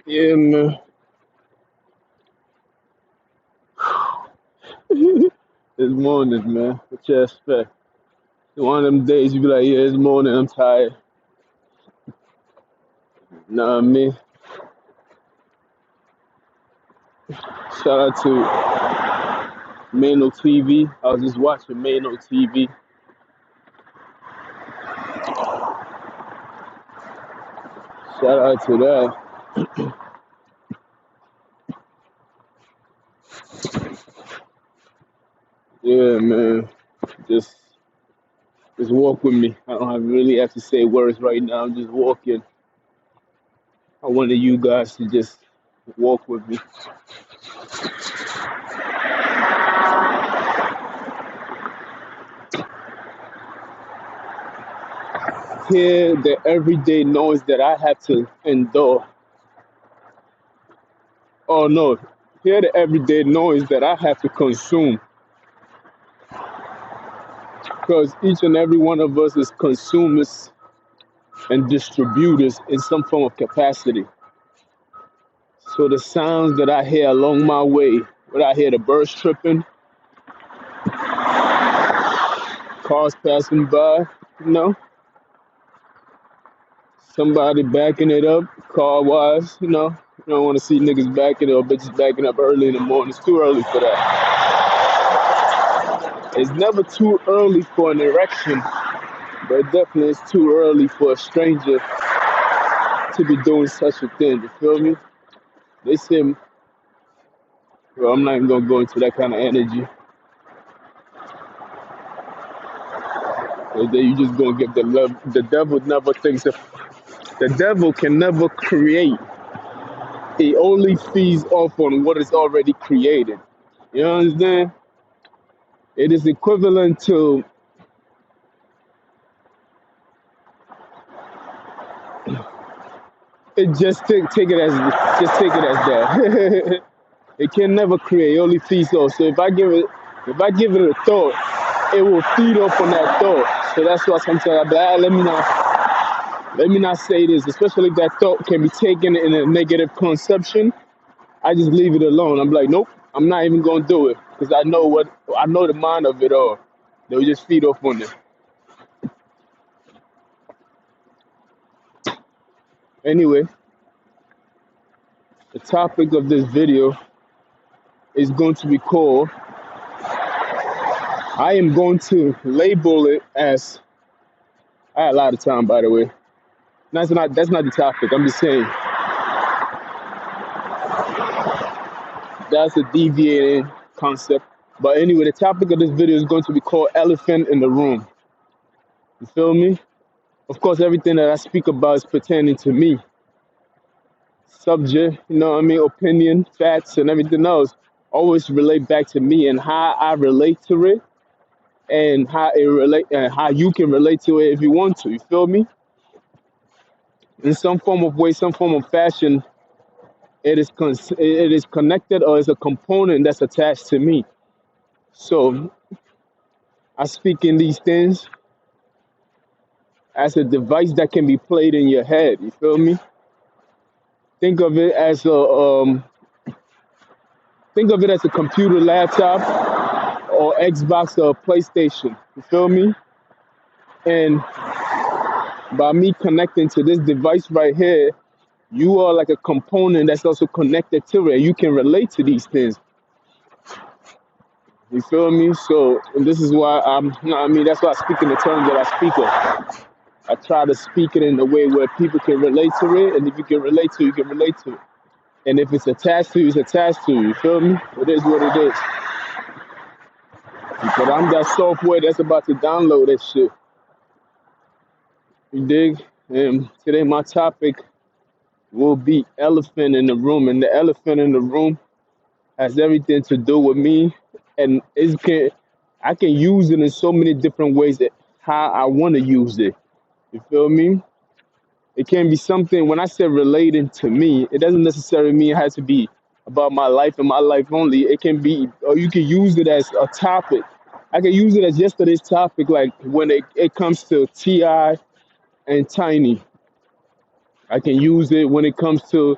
Yeah, man. It's morning, man. What you expect? One of them days you be like, yeah, it's morning, I'm tired. Nah, I mean, shout out to Mano TV. I was just watching Mano TV. Shout out to that. Yeah, man. Just just walk with me. I don't really have to say words right now. I'm just walking. I wanted you guys to just walk with me. Hear the everyday noise that I have to endure. Oh no, hear the everyday noise that I have to consume. Because each and every one of us is consumers and distributors in some form of capacity. So the sounds that I hear along my way, when I hear the birds tripping, cars passing by, you know, somebody backing it up, car wise, you don't want to see niggas backing up, bitches backing up early in the morning. It's too early for that. It's never too early for an erection, but definitely it's too early for a stranger to be doing such a thing. You feel me? They say, well, I'm not even gonna go into that kind of energy. Then you just gonna give the love. The devil never thinks of. The devil can never create. He only feeds off on what is already created. You understand? It is equivalent to. It take it as that. It can never create. It only feeds off. So if I give it a thought, it will feed off on that thought. So that's why sometimes I be like, let me not say this, especially if that thought can be taken in a negative conception. I just leave it alone. I'm like, nope, I'm not even gonna do it because I know the mind of it all. They'll just feed off on it. Anyway, the topic of this video is going to be called. I am going to label it as. I had a lot of time, by the way. That's not the topic. I'm just saying that's a deviating concept. But anyway, the topic of this video is going to be called "Elephant in the Room." You feel me? Of course, everything that I speak about is pertaining to me. Subject, you know what I mean, opinion, facts, and everything else always relate back to me and how I relate to it, and how you can relate to it if you want to. You feel me? In some form of way, some form of fashion, it is connected or is a component that's attached to me. So I speak in these things as a device that can be played in your head. You feel me? Think of it as a computer, laptop, or Xbox or PlayStation. You feel me? And by me connecting to this device right here, you are like a component that's also connected to it. You can relate to these things. You feel me? So and this is why you know what I mean, that's why I speak in the terms that I speak of. I try to speak it in a way where people can relate to it, and if you can relate to it, you can relate to it. And if it's attached to you, it's attached to you. You feel me? It is what it is. But I'm that software that's about to download that shit. You dig? And today my topic will be elephant in the room. And the elephant in the room has everything to do with me. And I can use it in so many different ways that how I want to use it. You feel me? It can be something, when I say relating to me, it doesn't necessarily mean it has to be about my life and my life only. It can be, or you can use it as a topic. I can use it as yesterday's topic, like when it comes to T.I. and Tiny. I can use it when it comes to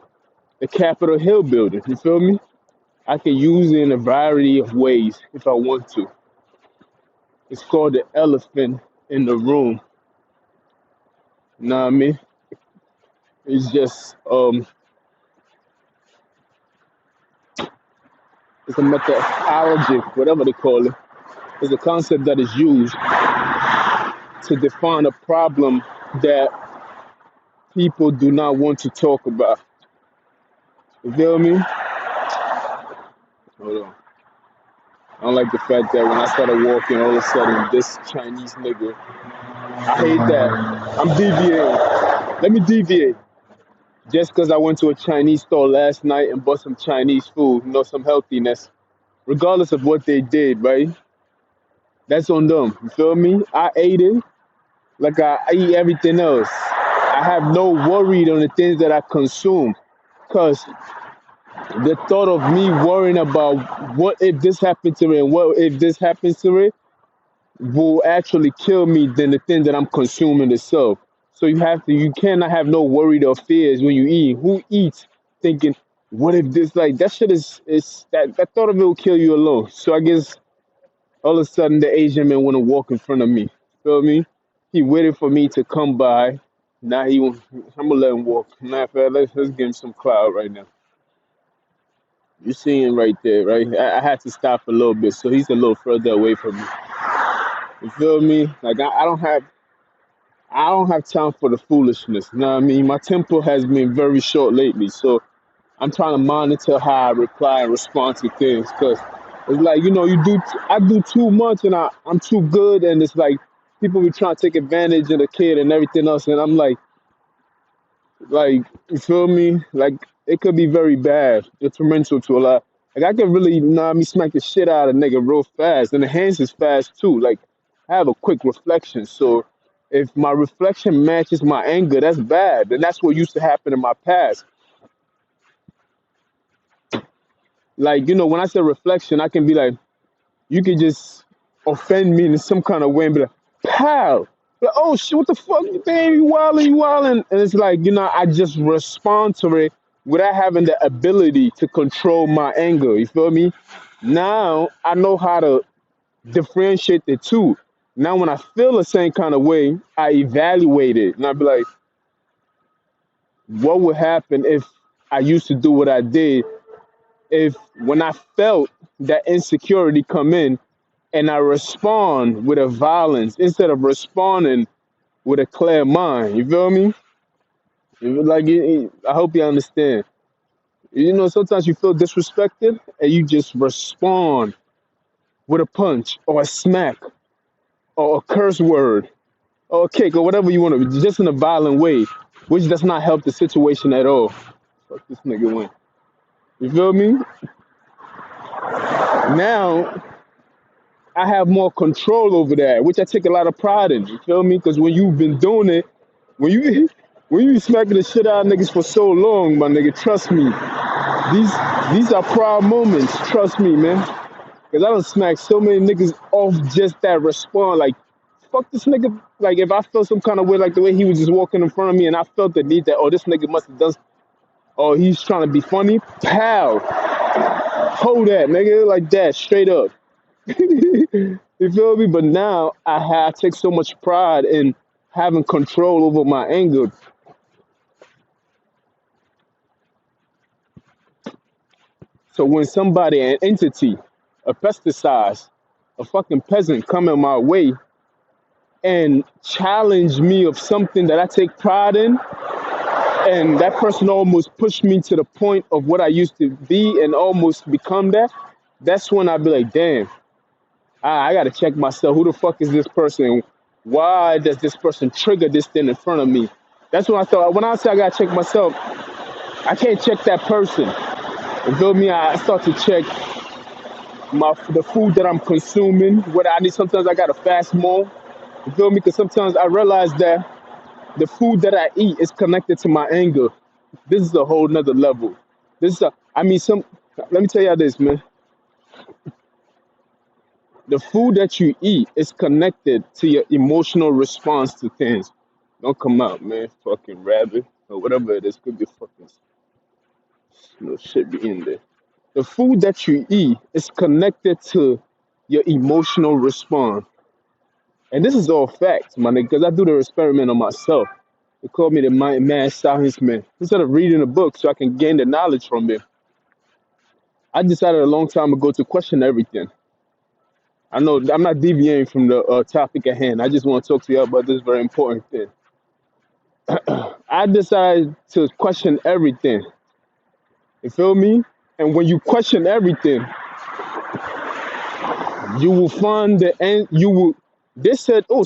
the Capitol Hill building. You feel me? I can use it in a variety of ways if I want to. It's called the elephant in the room. You know what I mean? It's just it's a methodologic, whatever they call it. It's a concept that is used to define a problem that people do not want to talk about. You feel me? Hold on. I don't like the fact that when I started walking, all of a sudden this Chinese nigga. I hate that. I'm deviating. Let me deviate. Just because I went to a Chinese store last night and bought some Chinese food, some healthiness, regardless of what they did, right? That's on them. You feel me? I ate it like I eat everything else. I have no worry on the things that I consume. Because the thought of me worrying about what if this happened to me and what if this happens to me will actually kill me than the thing that I'm consuming itself. So you cannot have no worried or fears when you eat. Who eats thinking, what if this, like, that shit is that thought of it will kill you alone. So I guess all of a sudden the Asian man want to walk in front of me. Feel me? He waited for me to come by. Now I'm gonna let him walk. Matter of fact, let's give him some cloud right now. You see him right there, right? I had to stop a little bit, so he's a little further away from me. You feel me? Like I don't have time for the foolishness. You know what I mean? My tempo has been very short lately, so I'm trying to monitor how I reply and respond to things. Cause it's like I do too much and I'm too good, and it's like people be trying to take advantage of the kid and everything else, and I'm like you feel me? Like it could be very bad, detrimental to a lot. Like I could really, smack the shit out of a nigga real fast, and the hands is fast too. Like I have a quick reflection, so if my reflection matches my anger, that's bad, and that's what used to happen in my past. Like when I say reflection, I can be like, you can just offend me in some kind of way and be like, "Pal, like, oh shit, what the fuck, damn, you wildin'," and it's like I just respond to it without having the ability to control my anger. You feel me? Now I know how to differentiate the two. Now when I feel the same kind of way, I evaluate it and I be like, what would happen if I used to do what I did? If when I felt that insecurity come in and I respond with a violence instead of responding with a clear mind. You feel me? Like, I hope you understand. Sometimes you feel disrespected and you just respond with a punch or a smack or a curse word or a kick or whatever you want to, just in a violent way, which does not help the situation at all. Fuck this nigga win. You feel me? Now I have more control over that, which I take a lot of pride in. You feel me? Because when you've been doing it, when you when you smacking the shit out of niggas for so long, my nigga, trust me, these are proud moments. Trust me, man. Because I done smacked so many niggas off just that response. Like, fuck this nigga. Like, if I felt some kind of way, like the way he was just walking in front of me, and I felt the need that, oh, this nigga must have done, oh, he's trying to be funny. Pow, hold that, nigga, like that, straight up. You feel me? But now I take so much pride in having control over my anger. So when somebody, an entity, a pesticide, a fucking peasant come in my way and challenge me of something that I take pride in, and that person almost pushed me to the point of what I used to be and almost become that, that's when I be like, damn, I gotta check myself. Who the fuck is this person? Why does this person trigger this thing in front of me? That's when I thought, when I say I gotta check myself, I can't check that person. You feel me? I start to check the food that I'm consuming. What I need, sometimes I gotta fast more. You feel me? Because sometimes I realize that the food that I eat is connected to my anger. This is a whole nother level. This is let me tell you this, man. The food that you eat is connected to your emotional response to things. Don't come out, man. Fucking rabbit or whatever it is. Could be fucking. No should be in there. The food that you eat is connected to your emotional response. And this is all facts, man, because I do the experiment on myself. They call me the mad science man. Instead of reading a book so I can gain the knowledge from it, I decided a long time ago to question everything. I know I'm not deviating from the topic at hand. I just want to talk to you about this very important thing. I decided to question everything. You feel me? And when you question everything, you will find the end. You will. They said, "Oh,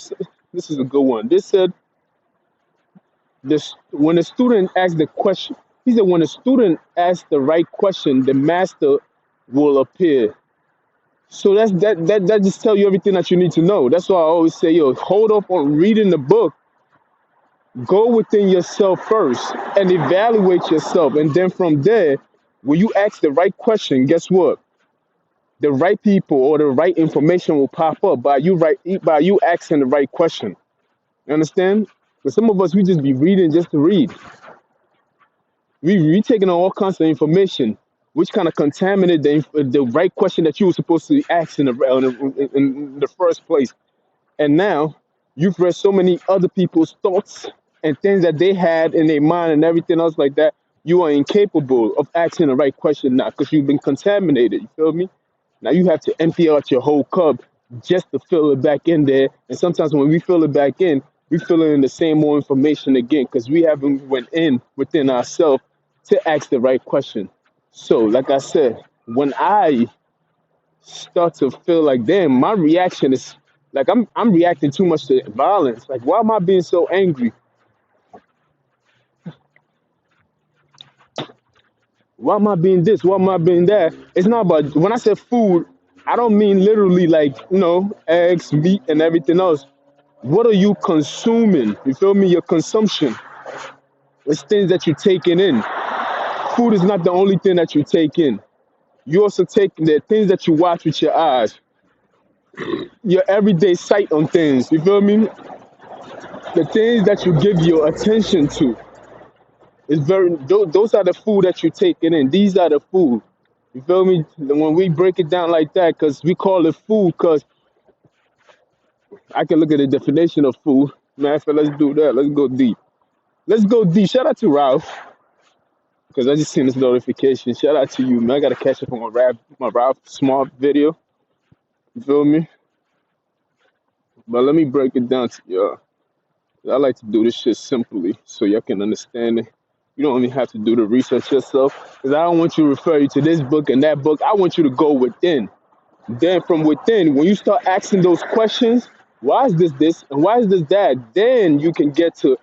this is a good one." They said, "This when a student asks the question." He said, "When a student asks the right question, the master will appear." So that just tell you everything that you need to know. That's why I always say, yo, hold up on reading the book. Go within yourself first and evaluate yourself, and then from there, when you ask the right question, guess what? The right people or the right information will pop up by you asking the right question. You understand? But some of us we just be reading just to read. We taking on all kinds of information, which kind of contaminate the right question that you were supposed to ask in the first place. And now you've read so many other people's thoughts and things that they had in their mind and everything else like that. You are incapable of asking the right question now because you've been contaminated. You feel me? Now you have to empty out your whole cup just to fill it back in there. And sometimes when we fill it back in, we fill in the same more information again because we haven't went in within ourselves to ask the right question. So, like I said, when I start to feel like, damn, my reaction is like I'm reacting too much to violence. Like, why am I being so angry? Why am I being this? Why am I being that? It's not about when I say food, I don't mean literally like, eggs, meat, and everything else. What are you consuming? You feel me? Your consumption. It's things that you're taking in. Food is not the only thing that you take in. You also take the things that you watch with your eyes, your everyday sight on things. You feel me? The things that you give your attention to is those are the food that you're taking in. These are the food. You feel me? When we break it down like that, because we call it food, because I can look at the definition of food. Man, so let's do that. Let's go deep. Let's go deep. Shout out to Ralph, because I just seen this notification. Shout out to you, man. I gotta catch up on my Ralph Smart video. You feel me? But let me break it down to y'all. I like to do this shit simply so y'all can understand it. You don't even have to do the research yourself. Because I don't want you to refer you to this book and that book. I want you to go within. Then from within, when you start asking those questions, why is this, and why is this that? Then you can get to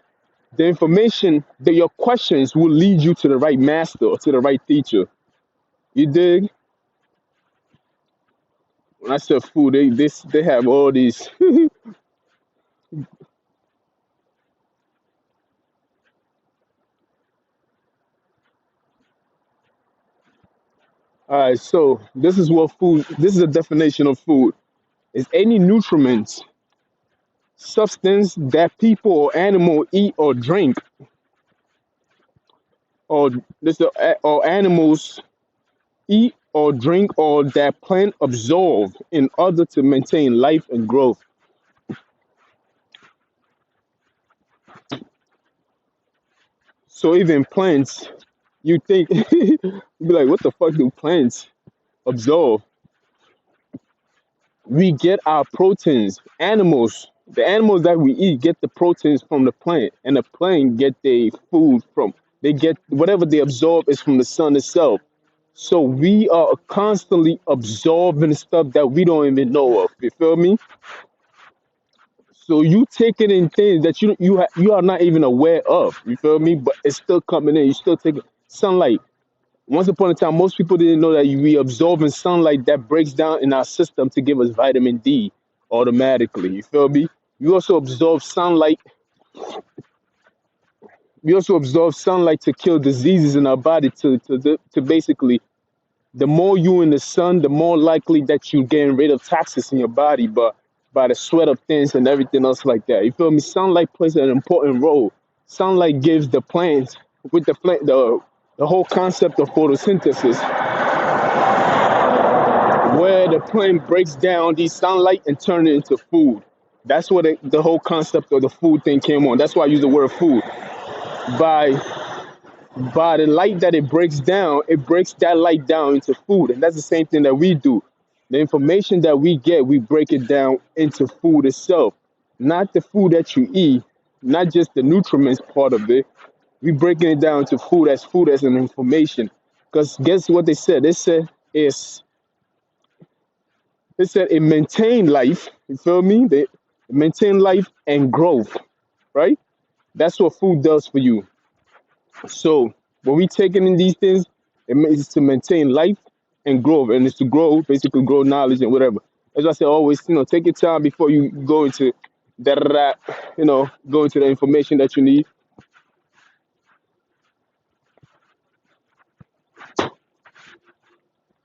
the information that your questions will lead you to the right master or to the right teacher. You dig? When I said food, they have all these. All right, so this is what food. This is a definition of food. Is any nutriment, substance that people or animal eat or drink, or or animals eat or drink, or that plant absorb in order to maintain life and growth. So even plants, you think you be like, what the fuck do plants absorb? We get our proteins. The animals that we eat get the proteins from the plant, and the plant get their food from. They get whatever they absorb is from the sun itself. So we are constantly absorbing stuff that we don't even know of. You feel me? So you taking in things that you are not even aware of. You feel me? But it's still coming in. You still taking sunlight. Once upon a time, most people didn't know that we absorbing sunlight that breaks down in our system to give us vitamin D automatically. You feel me? You also absorb sunlight. We also absorb sunlight to kill diseases in our body to basically the more you in the sun, the more likely that you getting rid of toxins in your body, but by the sweat of things and everything else like that. You feel me? Sunlight plays an important role. Sunlight gives the plants with the the whole concept of photosynthesis, where the plant breaks down the sunlight and turn it into food. That's what the whole concept of the food thing came on. That's why I use the word food. By by the light that it breaks down, it breaks that light down into food. And that's the same thing that we do. The information that we get, we break it down into food itself. Not the food that you eat, not just the nutriments part of it. We breaking it down to food as an information. Because guess what they said? They said it maintain life. You feel me? They maintain life and growth, right? That's what food does for you. So when we taking in these things, it's to maintain life and growth, and it's to grow, basically grow knowledge and whatever. As I say always, take your time before you go into that, go into the information that you need.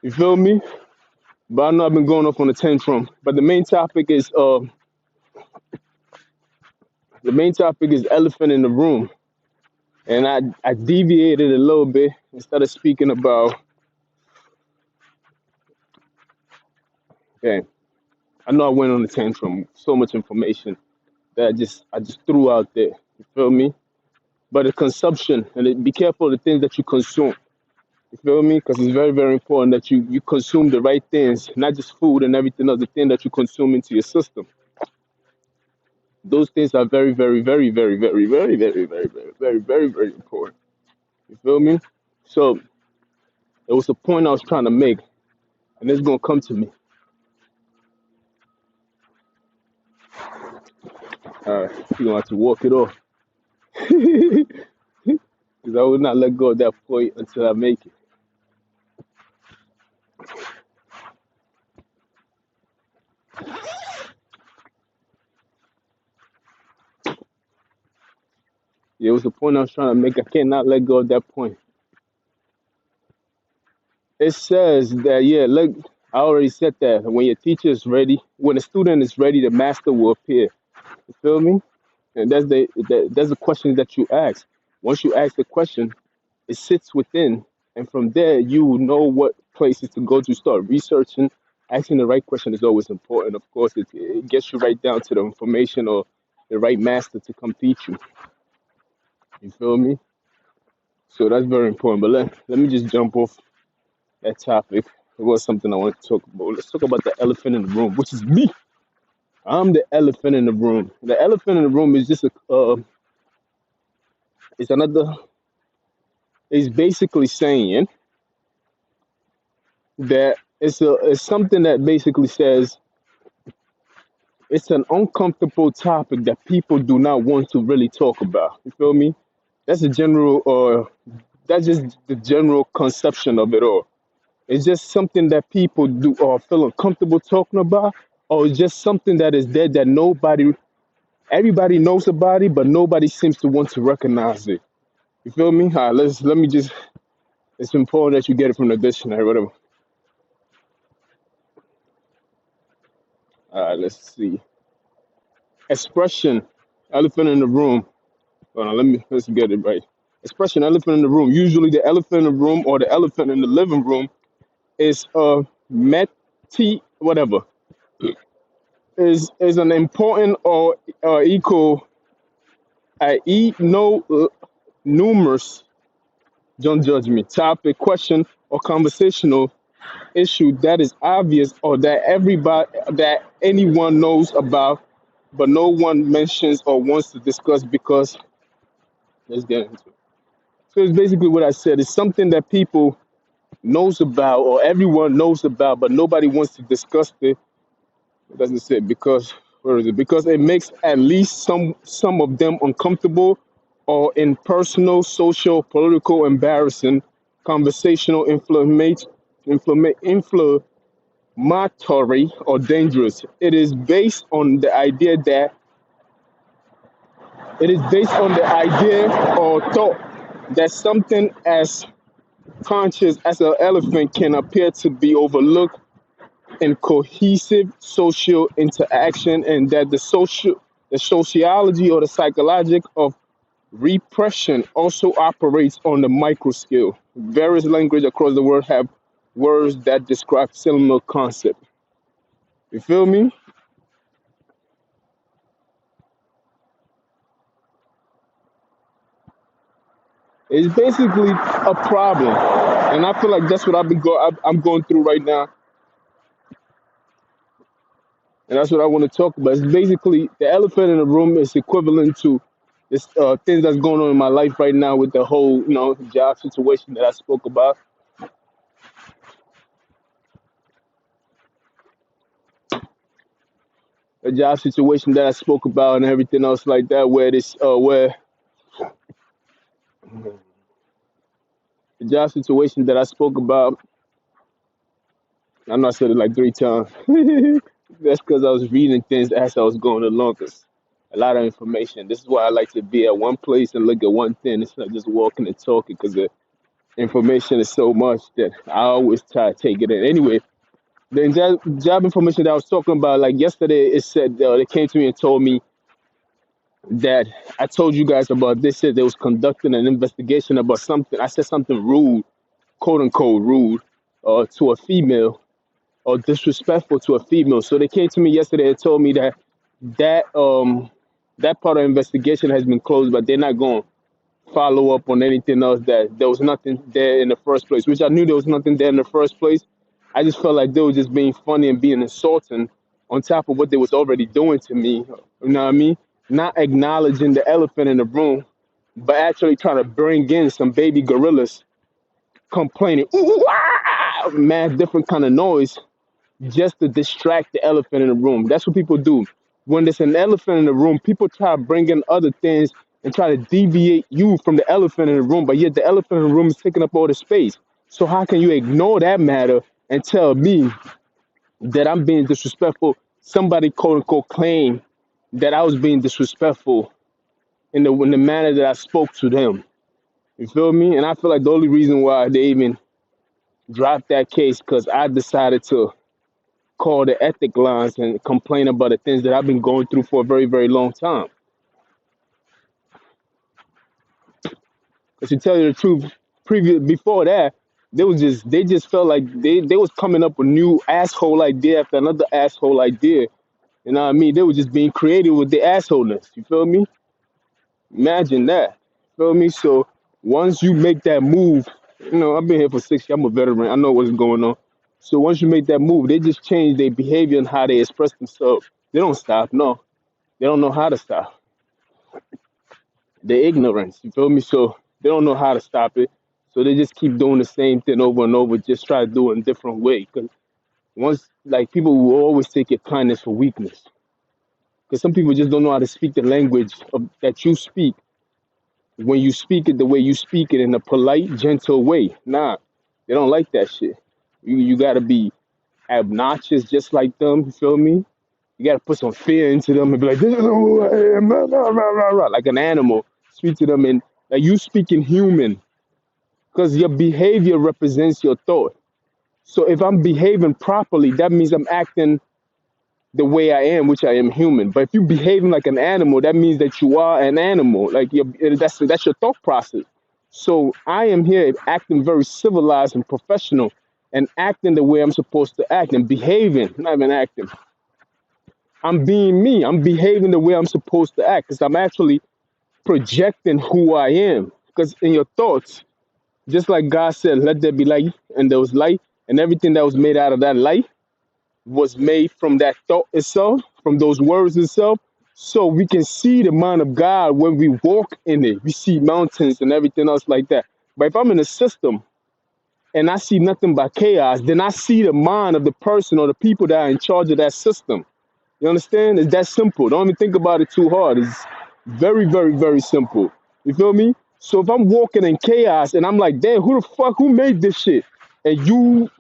You feel me? But I know I've been going off on a tantrum. But the main topic is elephant in the room, and I deviated a little bit instead of speaking about. Okay, I know I went on a tantrum. So much information that I just threw out there. You feel me? But the consumption, and be careful of the things that you consume. You feel me? Because it's very, very important that you consume the right things, not just food and everything else, the thing that you consume into your system. Those things are very, very, very, very, very, very, very, very, very, very, very, very important. You feel me? So it was a point I was trying to make, and it's gonna come to me. You're gonna have to walk it off. Because I will not let go of that point until I make it. Yeah, it was a point I was trying to make. I cannot let go of that point. It says that, yeah, look, I already said that when your teacher is ready, when a student is ready, the master will appear. You feel me? And that's the question that you ask. Once you ask the question, it sits within, and from there you will know what places to go to start researching. Asking the right question is always important. Of course, it gets you right down to the information or the right master to come teach you. You feel me? So that's very important. But let me just jump off that topic. It was something I wanted to talk about. Let's talk about the elephant in the room, which is me. I'm the elephant in the room. The elephant in the room is just is another, is basically saying that it's something that basically says it's an uncomfortable topic that people do not want to really talk about. You feel me? That's a general, that's just the general conception of it all. It's just something that people do or feel uncomfortable talking about, or it's just something that is there that everybody knows about it, but nobody seems to want to recognize it. You feel me? All right, let me just. It's important that you get it from the dictionary, whatever. All right, let's see. Expression, elephant in the room. Hold on, let's get it right. Expression, elephant in the room. Usually, the elephant in the room or the elephant in the living room is meti whatever is an important or equal e no numerous, don't judge me, topic, question, or conversational issue that is obvious or that anyone knows about, but no one mentions or wants to discuss because let's get into it. So it's basically what I said. It's something that people knows about or everyone knows about, but nobody wants to discuss it. It doesn't say because where is it? Because it makes at least some of them uncomfortable or in personal, social, political, embarrassing, conversational, inflammatory, or dangerous. It is based on the idea or thought that something as conscious as an elephant can appear to be overlooked in cohesive social interaction, and that the sociology or the psychology of Repression also operates on the micro scale. Various languages across the world have words that describe similar concept. You feel me? It's basically a problem, and I feel like that's what I'm going through right now, and that's what I want to talk about. It's basically the elephant in the room is equivalent to this things that's going on in my life right now with the whole, job situation that I spoke about. The job situation that I spoke about and everything else like that, where the job situation that I spoke about, I know I said it like 3 times. That's because I was reading things as I was going along. 'Cause a lot of information. This is why I like to be at one place and look at one thing instead of just walking and talking. Because the information is so much that I always try to take it in. Anyway, the job information that I was talking about, like yesterday, it said they came to me and told me that I told you guys about. They said they was conducting an investigation about something. I said something rude, quote unquote rude, to a female or disrespectful to a female. So they came to me yesterday and told me that that part of the investigation has been closed, but they're not going to follow up on anything else. That there was nothing there in the first place, which I knew there was nothing there in the first place. I just felt like they were just being funny and being insulting on top of what they was already doing to me. You know what I mean? Not acknowledging the elephant in the room, but actually trying to bring in some baby gorillas complaining, ooh, ah, man, different kind of noise just to distract the elephant in the room. That's what people do. When there's an elephant in the room, people try to bring in other things and try to deviate you from the elephant in the room, but yet the elephant in the room is taking up all the space. So how can you ignore that matter and tell me that I'm being disrespectful? Somebody quote unquote claimed that I was being disrespectful in the manner that I spoke to them. You feel me? And I feel like the only reason why they even dropped that case because I decided to call the ethic lines and complain about the things that I've been going through for a very, very long time. Because to tell you the truth, before that, they just felt like they was coming up with new asshole idea after another asshole idea. You know what I mean? They were just being creative with the assholeness. You feel me? Imagine that. Feel me? So once you make that move, I've been here for 6 years. I'm a veteran. I know what's going on. So once you make that move, they just change their behavior and how they express themselves. They don't stop. No, they don't know how to stop. The ignorance. You feel me? So they don't know how to stop it. So they just keep doing the same thing over and over. Just try to do it in a different way. Because once, like, people will always take your kindness for weakness. Because some people just don't know how to speak the language that you speak when you speak it the way you speak it in a polite, gentle way. Nah, they don't like that shit. You gotta be obnoxious just like them. You feel me? You gotta put some fear into them and be like, "This is who I am," rah, rah, rah, rah, like an animal. Speak to them and like you speaking human, because your behavior represents your thought. So if I'm behaving properly, that means I'm acting the way I am, which I am human. But if you're behaving like an animal, that means that you are an animal. Like that's your thought process. So I am here acting very civilized and professional and acting the way I'm supposed to act and behaving, not even acting. I'm being me. I'm behaving the way I'm supposed to act because I'm actually projecting who I am. Because in your thoughts, just like God said, let there be light, and there was light, and everything that was made out of that light was made from that thought itself, from those words itself. So we can see the mind of God when we walk in it. We see mountains and everything else like that. But if I'm in a system and I see nothing but chaos, then I see the mind of the person or the people that are in charge of that system. You understand? It's that simple. Don't even think about it too hard. It's very, very, very simple. You feel me? So if I'm walking in chaos and I'm like, damn, who made this shit? And you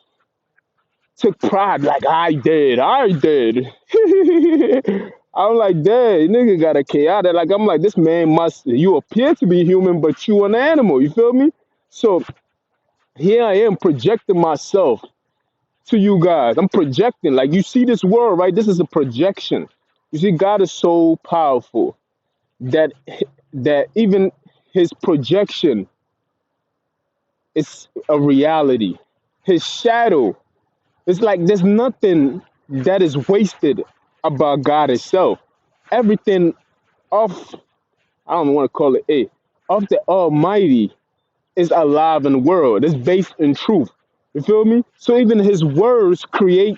took pride like I did. I'm like, damn, nigga got a chaotic. Like I'm like, this man you appear to be human, but you an animal. You feel me? So here I am projecting myself to you guys. I'm projecting. Like you see this world, right? This is a projection. You see, God is so powerful. that that even his projection is a reality. His shadow, it's like there's nothing that is wasted about God itself. Everything of, I don't want to call it of the Almighty is alive in the world. It's based in truth. You feel me? So even his words created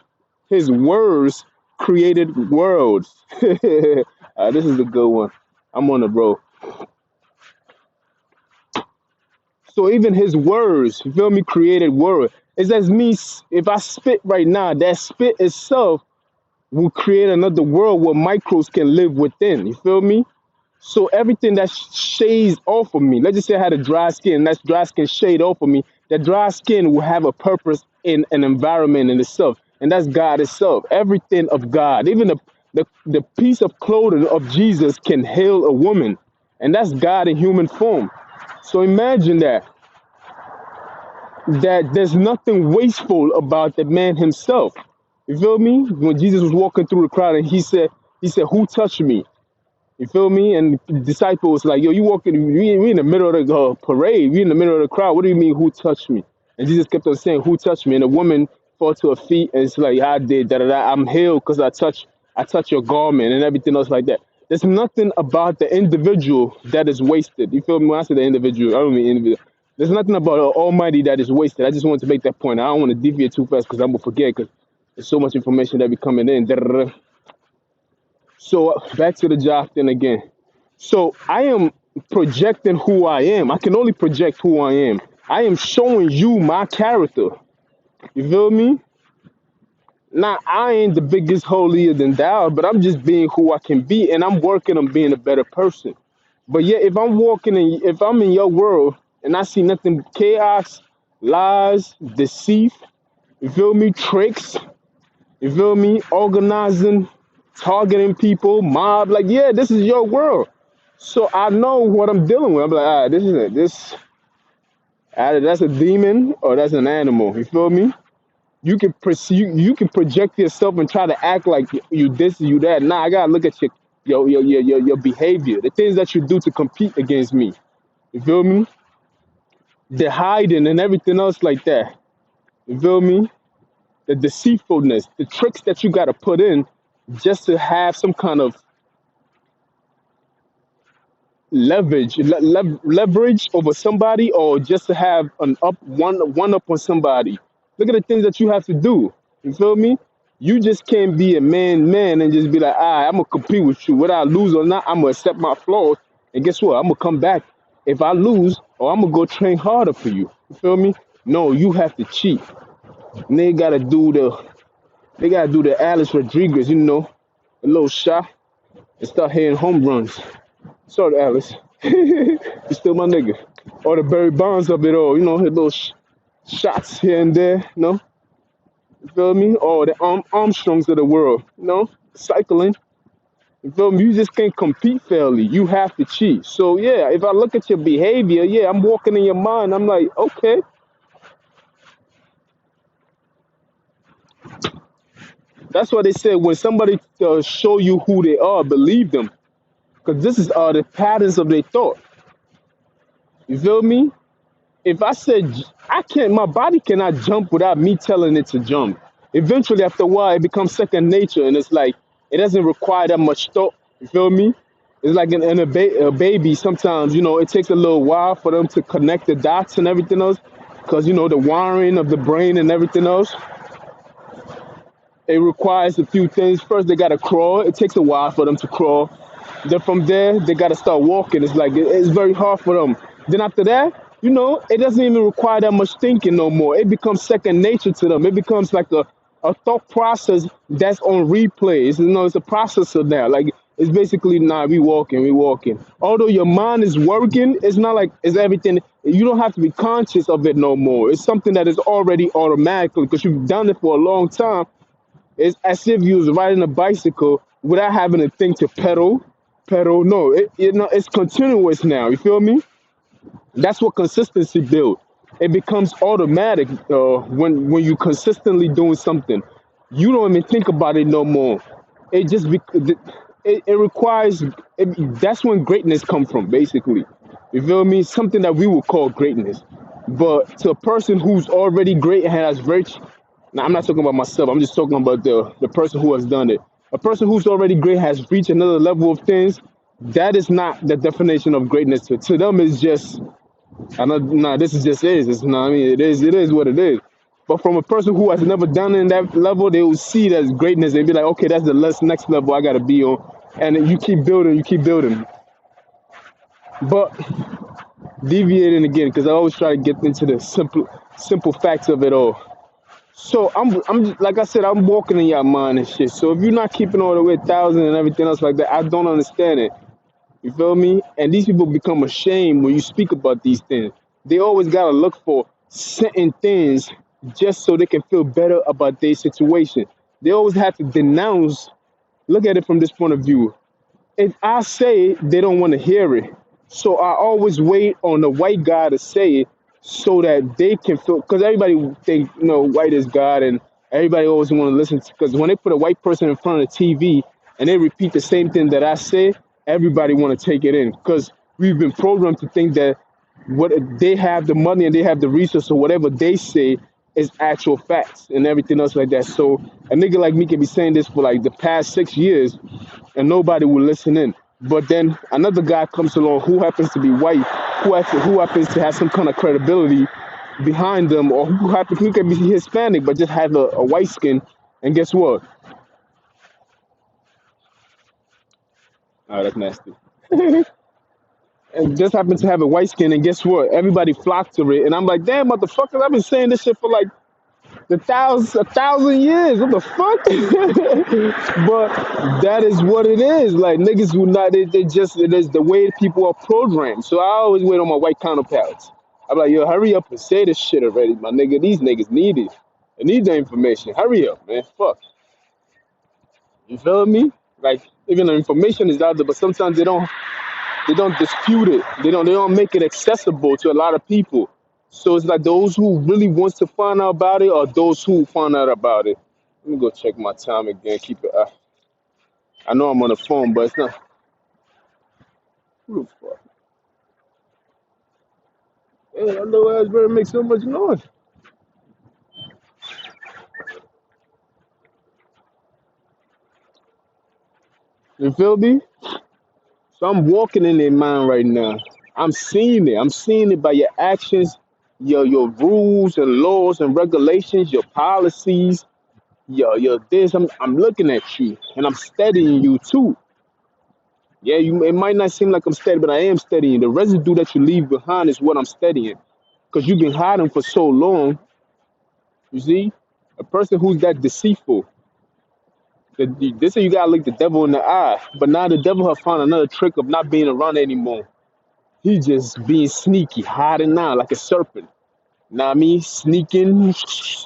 worlds. This is a good one. I'm on the road. So even his words, you feel me, created world. It's as me, if I spit right now, that spit itself will create another world where microbes can live within. You feel me? So everything that shades off of me, let's just say I had a dry skin, and that dry skin shade off of me, that dry skin will have a purpose in an environment in itself. And that's God itself. Everything of God, even the piece of clothing of Jesus can heal a woman. And that's God in human form. So imagine that there's nothing wasteful about the man himself. You feel me? When Jesus was walking through the crowd and he said, who touched me? You feel me? And the disciples like, yo, you walking, we in the middle of the parade, we in the middle of the crowd. What do you mean, who touched me? And Jesus kept on saying, who touched me? And the woman fall to her feet and it's like, I did, da da da. I'm healed because I touched your garment and everything else like that. There's nothing about the individual that is wasted. You feel me? When I say the individual, I don't mean individual. There's nothing about the Almighty that is wasted. I just wanted to make that point. I don't want to deviate too fast because I'm gonna forget because there's so much information that be coming in. Da, da, da. So back to the job thing again. So I am projecting who I am. I can only project who I am. I am showing you my character. You feel me? Now I ain't the biggest holier than thou, but I'm just being who I can be, and I'm working on being a better person. But yeah, if I'm in your world and I see nothing, chaos, lies, deceit, you feel me, tricks, you feel me, organizing, targeting people, mob, like yeah, this is your world. So I know what I'm dealing with. I'm like, this is it. Either that's a demon or that's an animal. You feel me? You can project yourself and try to act like you this, you that. Nah, I gotta look at your behavior, the things that you do to compete against me. You feel me? The hiding and everything else like that. You feel me? The deceitfulness, the tricks that you gotta put in just to have some kind of leverage over somebody or just to have an one up on somebody. Look at the things that you have to do. You feel me? You just can't be a man and just be like, I'm gonna compete with you. Whether I lose or not, I'm gonna accept my flaws. And guess what? I'm gonna come back if I lose, or I'm gonna go train harder for you. You feel me? No, you have to cheat. And they gotta do the Alice Rodriguez, a little shot and start hitting home runs. Sorry, Alice. You still my nigga. Or the Barry Bonds of it all, his little shots here and there, You feel me? Or the Armstrongs of the world, cycling. You feel me? You just can't compete fairly. You have to cheat. So, yeah, if I look at your behavior, yeah, I'm walking in your mind. I'm like, okay. That's why they say when somebody show you who they are, believe them. Because this is the patterns of their thought. You feel me? If I said I can't, my body cannot jump without me telling it to jump. Eventually, after a while, it becomes second nature, and it's like it doesn't require that much thought. You feel me? It's like a baby. Sometimes it takes a little while for them to connect the dots and everything else, because the wiring of the brain and everything else. It requires a few things. First, they gotta crawl. It takes a while for them to crawl. Then from there, they gotta start walking. It's like it's very hard for them. Then after that, it doesn't even require that much thinking no more. It becomes second nature to them. It becomes like a thought process that's on replay. It's a processor now. Like it's basically nah, we walking, we walking. Although your mind is working, it's not like it's everything. You don't have to be conscious of it no more. It's something that is already automatically because you've done it for a long time. It's as if you was riding a bicycle without having to think to pedal. No, it's continuous now. You feel me? That's what consistency build. It becomes automatic when you consistently doing something. You don't even think about it no more. It just it requires that's when greatness come from, basically. You feel me? Something that we would call greatness. But to a person who's already great and has reached, now I'm not talking about myself, I'm just talking about the person who has done it. A person who's already great has reached another level of things. That is not the definition of greatness. To them, it's just, I know, nah, this is just is. It's not, I mean, it is what it is. But from a person who has never done it in that level, they will see it as greatness and be like, okay, that's the next level I gotta be on. And you keep building, you keep building. But deviating again, because I always try to get into the simple facts of it all. So I'm like I said, I'm walking in your mind and shit. So if you're not keeping all the way 1,000 and everything else like that, I don't understand it. You feel me? And these people become ashamed when you speak about these things. They always gotta look for certain things just so they can feel better about their situation. They always have to denounce. Look at it from this point of view. If I say it, they don't want to hear it. So I always wait on the white guy to say it so that they can feel. Because everybody think, white is God, and everybody always want to listen. Because when they put a white person in front of the TV and they repeat the same thing that I say, everybody want to take it in. Because we've been programmed to think that what they have the money and they have the resource or whatever they say is actual facts and everything else like that. So a nigga like me can be saying this for like the past 6 years and nobody will listen in. But then another guy comes along who happens to be white, who happens to have some kind of credibility behind them, or who can be Hispanic but just have a white skin. And guess what? Oh, that's nasty. And just happen to have a white skin, and guess what? Everybody flocked to it, and I'm like, damn, motherfuckers! I've been saying this shit for like a thousand years. What the fuck? But that is what it is. Like niggas who not they just it is the way people are programmed. So I always wait on my white counterparts. I'm like, yo, hurry up and say this shit already, my nigga. These niggas need it. They need the information. Hurry up, man. Fuck. You feel me? Like even the information is out there, but sometimes they don't dispute it. They don't make it accessible to a lot of people. So it's like those who really wants to find out about it or those who find out about it. Let me go check my time again. Keep it. I know I'm on the phone, but it's not. Who the fuck? Hey, that little ass better make so much noise. You feel me? So I'm walking in their mind right now. I'm seeing it. I'm seeing it by your actions, your rules and laws and regulations, your policies, your this. I'm looking at you and I'm studying you too. Yeah, it might not seem like I'm studying, but I am studying. The residue that you leave behind is what I'm studying. Because you've been hiding for so long, you see? A person who's that deceitful. They say you gotta look the devil in the eye, but now the devil have found another trick of not being around anymore. He just being sneaky, hiding now like a serpent. Know what I mean? Sneaking,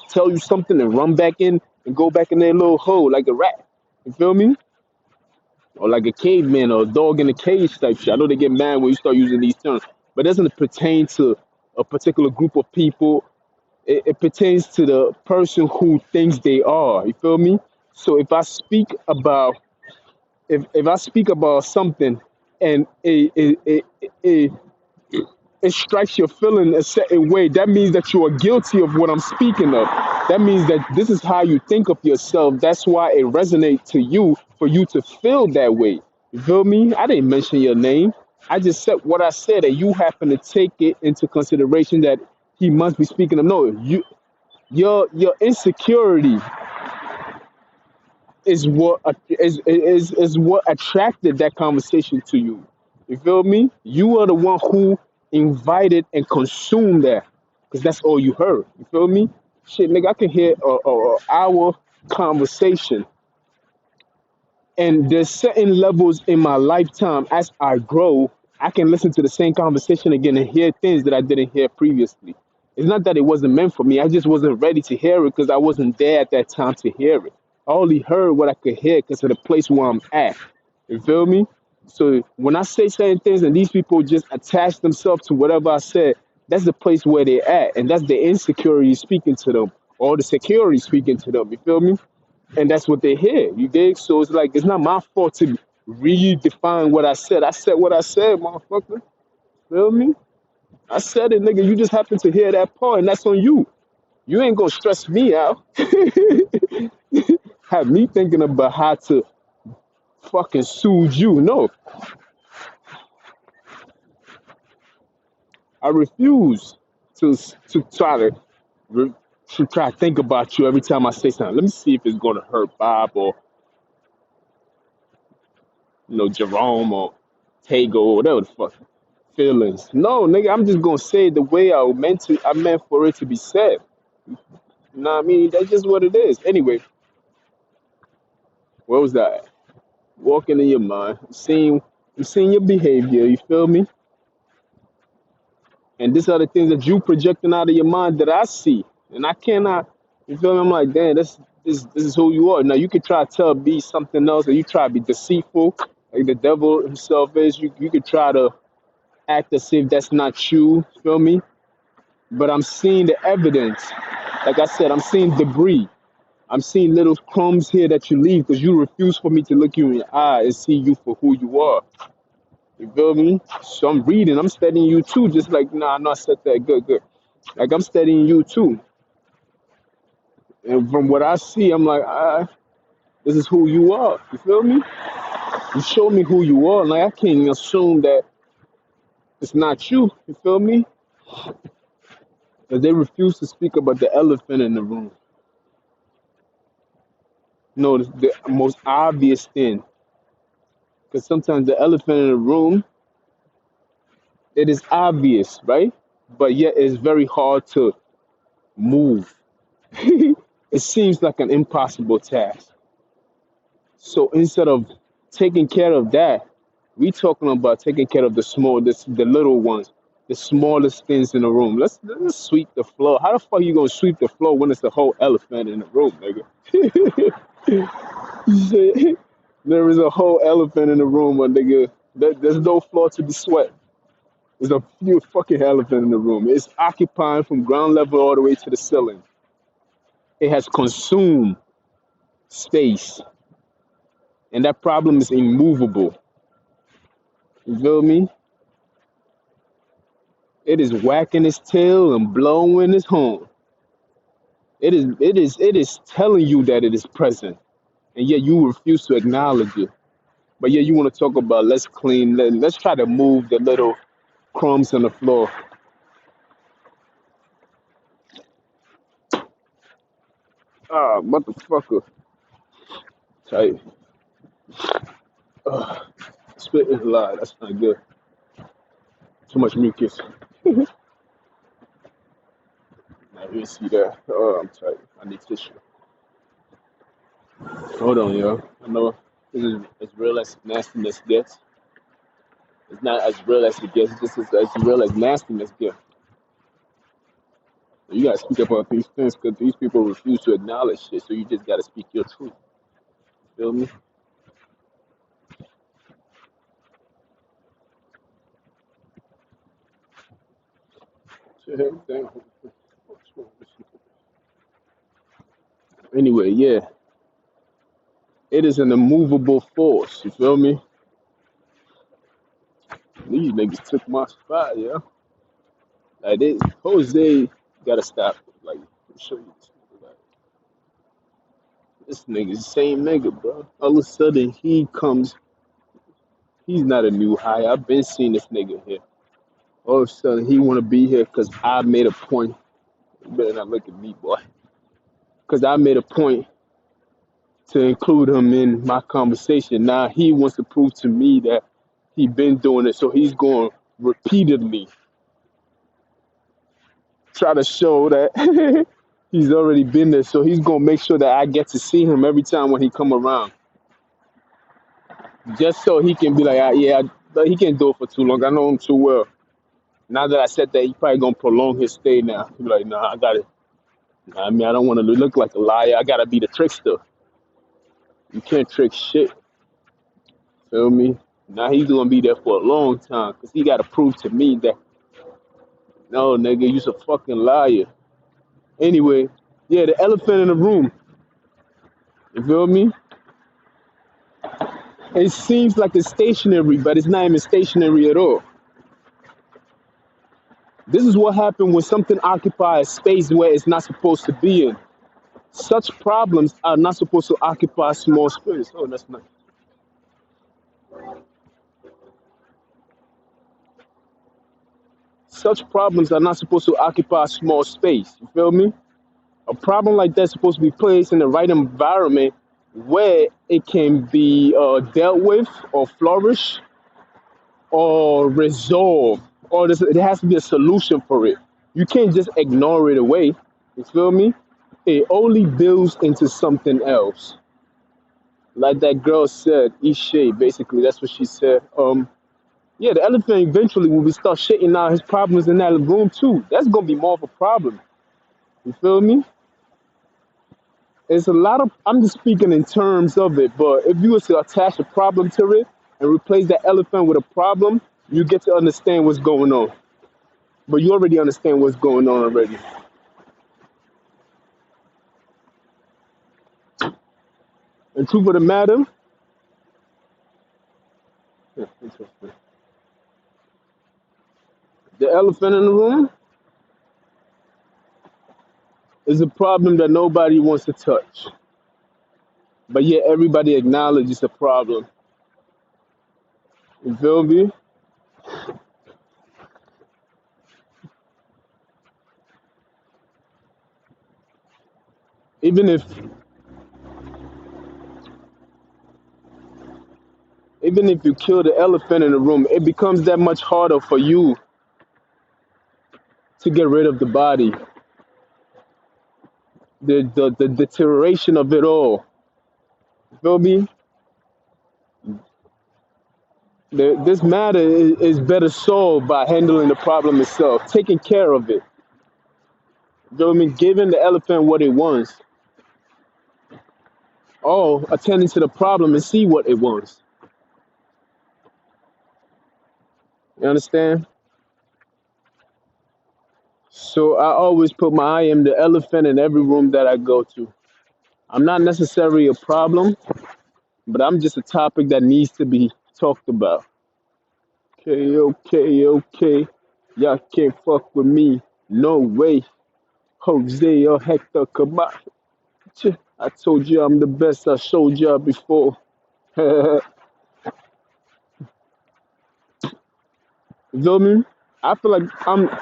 tell you something and run back in and go back in their little hole like a rat. You feel me? Or like a caveman or a dog in a cage type shit. I know they get mad when you start using these terms, but it doesn't pertain to a particular group of people. It pertains to the person who thinks they are. You feel me? So if I speak about something and it strikes your feeling a certain way, that means that you are guilty of what I'm speaking of. That means that this is how you think of yourself. That's why it resonates to you for you to feel that way. You feel me? I didn't mention your name. I just said what I said, and you happen to take it into consideration that he must be speaking of. No, your insecurity is what attracted that conversation to you. You feel me? You are the one who invited and consumed that, because that's all you heard. You feel me? Shit, nigga, I can hear a hour conversation, and there's certain levels in my lifetime as I grow, I can listen to the same conversation again and hear things that I didn't hear previously. It's not that it wasn't meant for me. I just wasn't ready to hear it because I wasn't there at that time to hear it. I only heard what I could hear because of the place where I'm at. You feel me? So when I say certain things and these people just attach themselves to whatever I said, that's the place where they're at. And that's the insecurity speaking to them or the security speaking to them. You feel me? And that's what they hear. You dig? So it's like it's not my fault to. redefine what I said. I said what I said, motherfucker. Feel me? I said it, nigga. You just happen to hear that part, and that's on you. You ain't gonna stress me out. Have me thinking about how to fucking soothe you. No, I refuse to try to try to think about you every time I say something. Let me see if it's gonna hurt Bob or Jerome or Tego or whatever the fuck feelings. No, nigga, I'm just gonna say it the way I meant for it to be said. You know what I mean? That's just what it is. Anyway, where was that? Walking in your mind, I'm seeing your behavior. You feel me? And these are the things that you projecting out of your mind that I see, and I cannot. You feel me? I'm like, damn, this is who you are. Now you could try to tell me something else, or you try to be deceitful, like the devil himself is. You could try to act as if that's not you. Feel me? But I'm seeing the evidence. Like I said, I'm seeing debris. I'm seeing little crumbs here that you leave because you refuse for me to look you in your eye and see you for who you are. You feel me? So I'm reading, I'm studying you too, just like, nah, I know I said that. Good, good. Like I'm studying you too. And from what I see, I'm like, this is who you are. You feel me? You show me who you are. Like I can't assume that it's not you. You feel me? Because they refuse to speak about the elephant in the room. No, the most obvious thing. Because sometimes the elephant in the room, it is obvious, right? But yet it's very hard to move. It seems like an impossible task. So instead of taking care of that, we talking about taking care of the little ones, the smallest things in the room. Let's sweep the floor. How the fuck you gonna sweep the floor when it's the whole elephant in the room, nigga? Shit. There is a whole elephant in the room, my nigga. There's no floor to be swept. There's a few fucking elephant in the room. It's occupying from ground level all the way to the ceiling. It has consumed space, and that problem is immovable. You feel me? It is whacking its tail and blowing its horn. It is telling you that it is present, and yet you refuse to acknowledge it. But yet you want to talk about let's clean, let's try to move the little crumbs on the floor. Ah, motherfucker. Tight. Spitting a lot. That's not good. Too much mucus. I didn't see that. Oh, I'm tight. I need tissue. Hold on, yo. I know this is as real as nastiness gets. It's not as real as it gets. This is as real as nastiness gets. You gotta speak about these things because these people refuse to acknowledge shit. So you just gotta speak your truth. Feel me? Damn. Anyway, yeah, it is an immovable force. You feel me? These niggas took my spot, yeah. Like Jose gotta stop. Like, I'll show you this nigga. Like, this nigga's the same nigga, bro. All of a sudden he comes. He's not a new hire. I've been seeing this nigga here. All of a sudden he wanna be here because I made a point. You better not look at me, boy. Because I made a point to include him in my conversation. Now he wants to prove to me that he been doing it, so he's going to repeatedly try to show that he's already been there. So he's gonna make sure that I get to see him every time when he come around, just so he can be like, yeah, but he can't do it for too long. I know him too well. Now that I said that, he probably gonna prolong his stay. Now he be like, nah, I got it. I mean, I don't want to look like a liar. I gotta be the trickster. You can't trick shit. Feel me? Now he's gonna be there for a long time because he gotta prove to me that no, nigga, you's a fucking liar. Anyway, yeah, the elephant in the room. You feel me? It seems like it's stationary, but it's not even stationary at all. This is what happened when something occupies space where it's not supposed to be in. Such problems are not supposed to occupy small space. Oh, that's not. Such problems are not supposed to occupy small space. You feel me? A problem like that's supposed to be placed in the right environment where it can be dealt with or flourish or resolve, or there has to be a solution for it. You can't just ignore it away. You feel me? It only builds into something else. Like that girl said, Ishay, basically, that's what she said. Yeah, the elephant eventually will be start shitting out his problems in that room too. That's gonna be more of a problem. You feel me? It's a lot of. I'm just speaking in terms of it, but if you was to attach a problem to it and replace that elephant with a problem, you get to understand what's going on. But you already understand what's going on already. And truth of the matter, yeah, interesting. The elephant in the room is a problem that nobody wants to touch, but yet everybody acknowledges the problem. You feel me? Even if even if you kill the elephant in the room, it becomes that much harder for you to get rid of the body. The deterioration of it all. You feel me? This matter is better solved by handling the problem itself, taking care of it. You feel me? Giving the elephant what it wants. Or attending to the problem and see what it wants. You understand? So I always put I am the elephant in every room that I go to. I'm not necessarily a problem, but I'm just a topic that needs to be talked about. Okay, okay, okay. Y'all can't fuck with me. No way. Jose or Hector, come on. I told you I'm the best. I showed y'all before. You feel me? I feel like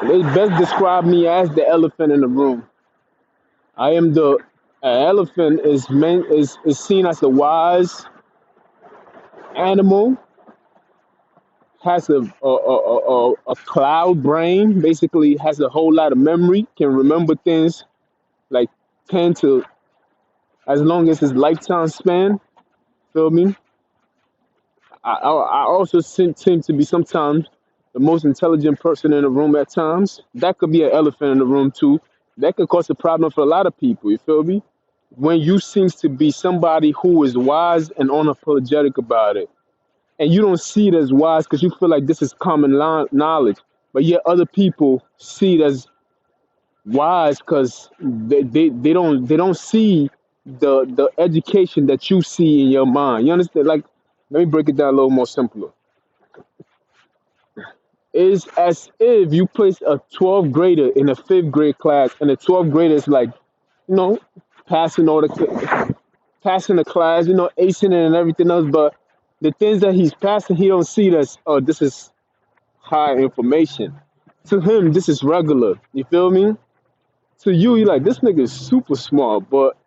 they best describe me as the elephant in the room. I am the elephant is seen as a wise animal, has a cloud brain, basically has a whole lot of memory, can remember things like 10 to as long as his lifetime span. Feel me? I also seem to be sometimes the most intelligent person in the room at times. That could be an elephant in the room too. That could cause a problem for a lot of people. You feel me? When you seems to be somebody who is wise and unapologetic about it, and you don't see it as wise because you feel like this is common knowledge, but yet other people see it as wise because they don't see the education that you see in your mind. You understand? Like, let me break it down a little more simpler. It's as if you place a 12th grader in a fifth grade class, and the 12th grader is like, you know, passing all the passing the class, acing it and everything else. But the things that he's passing, he don't see it as, oh, this is high information. To him, this is regular. You feel me? To you, you're like, this nigga is super smart, but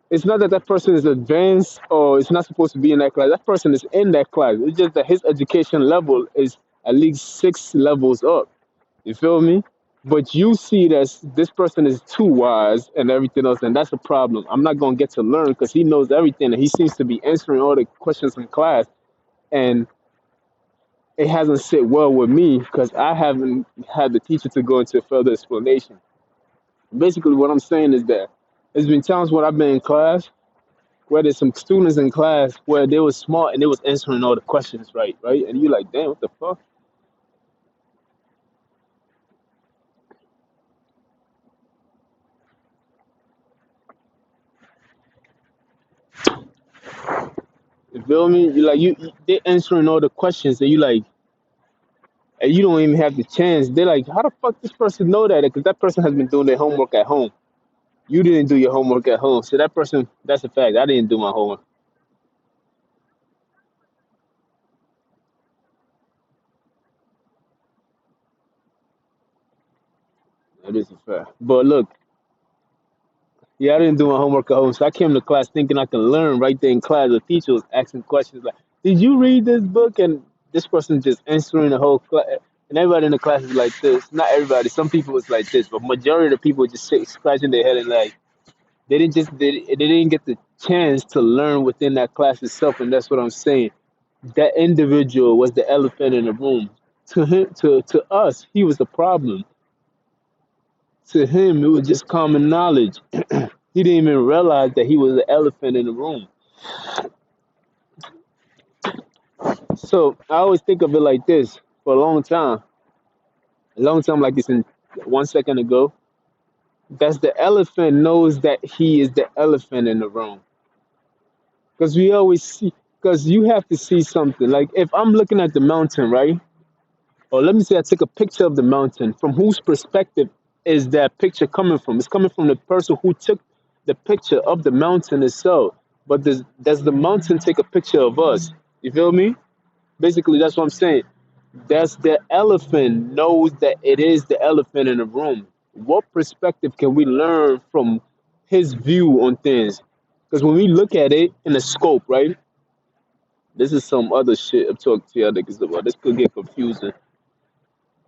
it's not that that person is advanced or it's not supposed to be in that class. That person is in that class. It's just that his education level is at least 6 levels up. You feel me? But you see that this person is too wise and everything else, and that's a problem. I'm not gonna get to learn because he knows everything and he seems to be answering all the questions in class, and it hasn't sit well with me because I haven't had the teacher to go into further explanation. Basically, what I'm saying is that there's been times when I've been in class where there's some students in class where they was smart and they was answering all the questions right, and you like, damn, what the fuck? feel me? You like they answering all the questions, and you like, and you don't even have the chance. They're like, how the fuck this person know that? Because that person has been doing their homework at home. You didn't do your homework at home, so that person, that's a fact. I didn't do my homework. That is a fact. But look, yeah, I didn't do my homework at home, so I came to class thinking I could learn right there in class. The teacher was asking questions like, "Did you read this book?" And this person just answering the whole class, and everybody in the class is like this. Not everybody. Some people was like this, but majority of the people just scratching their head and like they didn't get the chance to learn within that class itself, and that's what I'm saying. That individual was the elephant in the room. To him, to us, he was the problem. To him, it was just common knowledge. He didn't even realize that he was the elephant in the room. So I always think of it like this for a long time like this in 1 second ago. That's the elephant knows that he is the elephant in the room. Because we always see, because you have to see something. Like if I'm looking at the mountain, right? Or let me say I take a picture of the mountain. From whose perspective is that picture coming from? It's coming from the person who took the picture of the mountain itself. But does the mountain take a picture of us? You feel me? Basically, that's what I'm saying. That's the elephant knows that it is the elephant in the room. What perspective can we learn from his view on things? Because when we look at it in a scope, right? This is some other shit I'm talking to y'all niggas about. This could get confusing.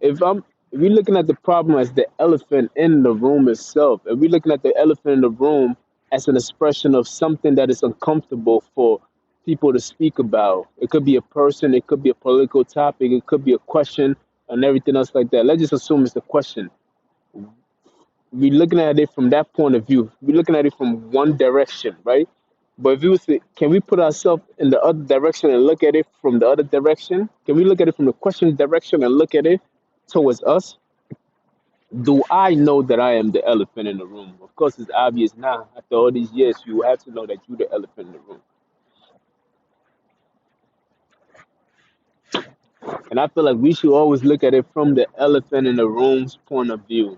If we're looking at the problem as the elephant in the room itself, if we're looking at the elephant in the room as an expression of something that is uncomfortable for people to speak about, it could be a person, it could be a political topic, it could be a question, and everything else like that. Let's just assume it's a question. We're looking at it from that point of view. We're looking at it from one direction, right? But if you was to, can we put ourselves in the other direction and look at it from the other direction? Can we look at it from the question direction and look at it towards us? Do I know that I am the elephant in the room? Of course, it's obvious now. After all these years, you have to know that you're the elephant in the room. And I feel like we should always look at it from the elephant in the room's point of view.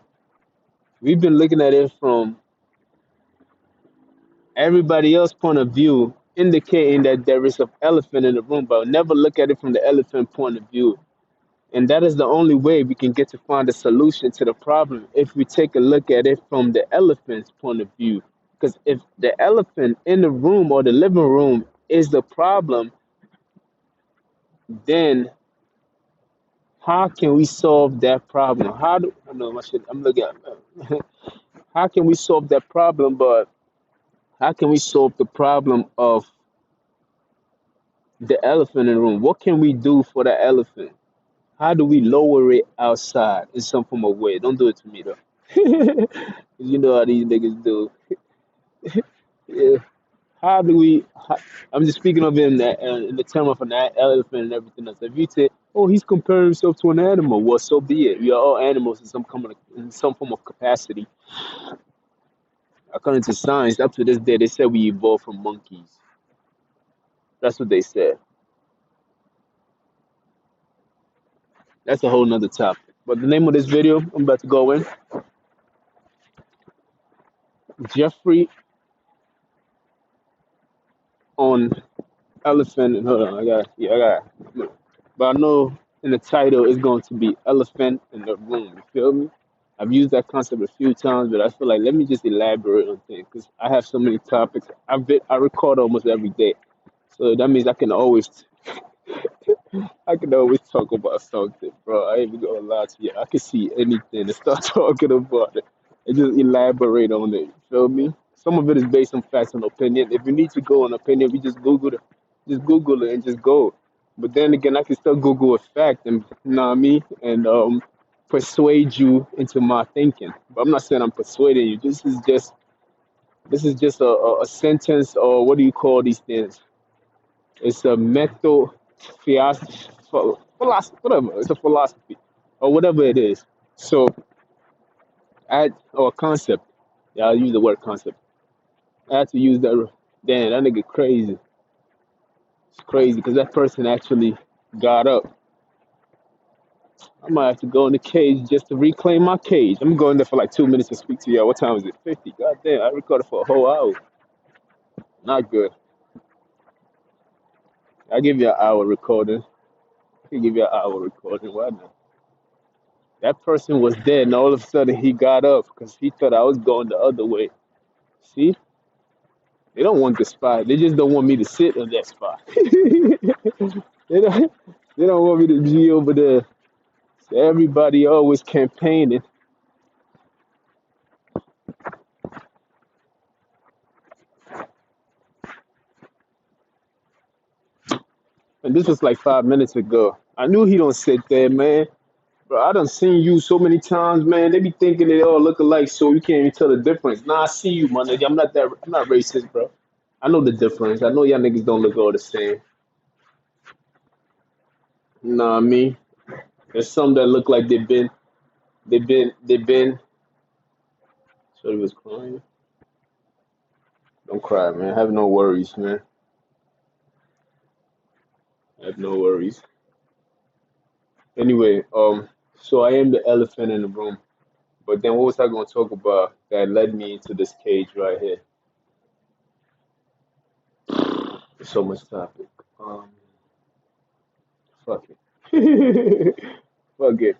We've been looking at it from everybody else's point of view, indicating that there is an elephant in the room, but never look at it from the elephant point of view. And that is the only way we can get to find a solution to the problem if we take a look at it from the elephant's point of view. Because if the elephant in the room or the living room is the problem, then how can we solve that problem? How do I know my shit? I'm looking at how can we solve that problem? But how can we solve the problem of the elephant in the room? What can we do for the elephant? How do we lower it outside in some form of way? Don't do it to me though. 'Cause you know how these niggas do. Yeah. How do we? I'm just speaking of it in the term of an elephant and everything else. If you say, "Oh, he's comparing himself to an animal," well, so be it. We are all animals in some form of capacity. According to science, up to this day, they said we evolved from monkeys. That's what they said. That's a whole nother topic. But the name of this video I'm about to go in, Jeffrey on elephant. Hold on, I got. But I know in the title it's going to be elephant in the room. You feel me? I've used that concept a few times, but I feel like let me just elaborate on things because I have so many topics. I record almost every day, so that means I can always talk about something, bro. I ain't even gonna lie to you. I can see anything and start talking about it and just elaborate on it. You feel me? Some of it is based on facts and opinion. If you need to go on opinion, we just Google it and just go. But then again, I can still Google a fact and you know what I mean, and persuade you into my thinking. But I'm not saying I'm persuading you. This is just a sentence or what do you call these things? It's a mental philosophy, whatever. It's a philosophy or whatever it is. So, or concept. Yeah, I'll use the word concept. I had to use that. Damn, that nigga crazy. It's crazy because that person actually got up. I might have to go in the cage just to reclaim my cage. I'm gonna go in there for like 2 minutes to speak to y'all. What time is it? 50. God damn, I recorded for a whole hour. Not good. I'll give you an hour recording. I can give you an hour recording. Why not? That person was dead, and all of a sudden he got up because he thought I was going the other way. See, they don't want the spot. They just don't want me to sit on that spot. they don't. They don't want me to be over there. So everybody always campaigning. And this was like 5 minutes ago. I knew he don't sit there, man. Bro, I done seen you so many times, man. They be thinking they all look alike, so you can't even tell the difference. Nah, I see you, my nigga. I'm not racist, bro. I know the difference. I know y'all niggas don't look all the same. Nah, I mean, there's some that look like they've been. So he was crying. Don't cry, man. Have no worries, man. Have no worries. Anyway, so I am the elephant in the room. But then what was I gonna talk about that led me into this cage right here? So much topic. Um, fuck it. Fuck it.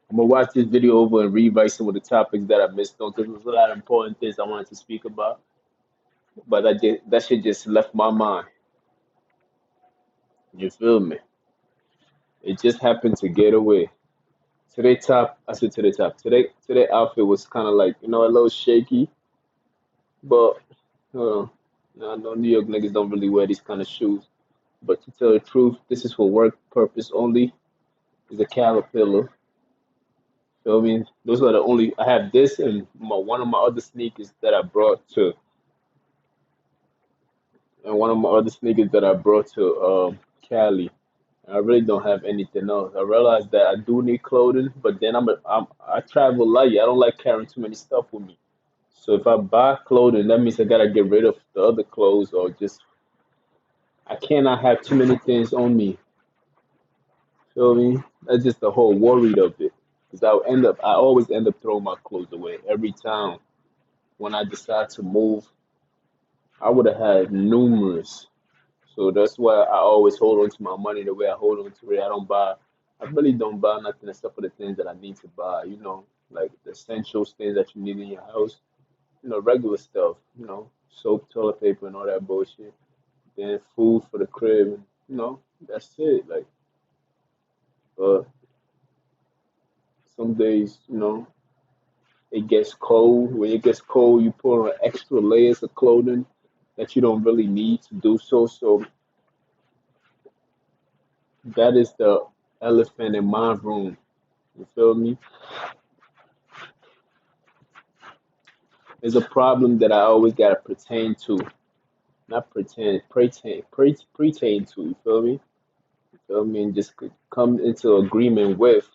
I'm gonna watch this video over and rewrite some of the topics that I missed on because there's a lot of important things I wanted to speak about. But that shit just left my mind. You feel me? It just happened to get away. I said today top. Today outfit was kind of like a little shaky, but uh, I know New York niggas don't really wear these kind of shoes. But to tell the truth, this is for work purpose only. It's a caterpillar. Feel me? Those are the only. I have this and one of my other sneakers that I brought to, and one of my other sneakers that I brought to Cali. I really don't have anything else. I realize that I do need clothing, but then I travel light. I don't like carrying too many stuff with me. So if I buy clothing, that means I gotta get rid of the other clothes or just I cannot have too many things on me. Feel me? That's just the whole worried of it. Because I always end up throwing my clothes away every time when I decide to move. I would have had numerous. So that's why I always hold on to my money the way I hold on to it. I really don't buy nothing except for the things that I need to buy, like the essentials things that you need in your house, regular stuff, soap, toilet paper, and all that bullshit. Then food for the crib, and, that's it. Like, but some days, it gets cold. When it gets cold, you put on extra layers of clothing that you don't really need to do so. So that is the elephant in my room. You feel me? There's a problem that I always gotta pertain to, not pretend, pertain to. You feel me? You feel me? And just come into agreement with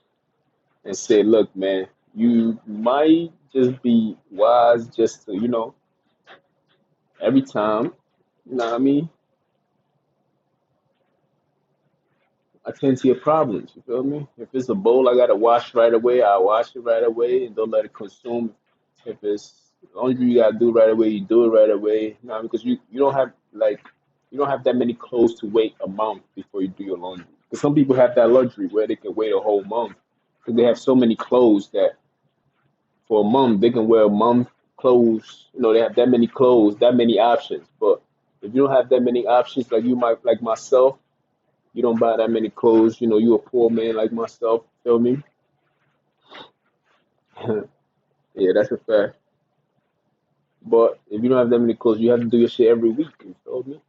and say, look, man, you might just be wise just to, every time, what I mean? Attend to your problems. You feel me? If it's a bowl I gotta wash right away, I wash it right away and don't let it consume. If it's laundry you gotta do right away, you do it right away. Because you don't have that many clothes to wait a month before you do your laundry. Because some people have that luxury where they can wait a whole month because they have so many clothes that for a month they can wear a month clothes. They have that many clothes, that many options. But if you don't have that many options, like you might like myself, you don't buy that many clothes. You a poor man like myself. Feel me? Yeah, that's a fact. But if you don't have that many clothes, you have to do your shit every week. You feel me?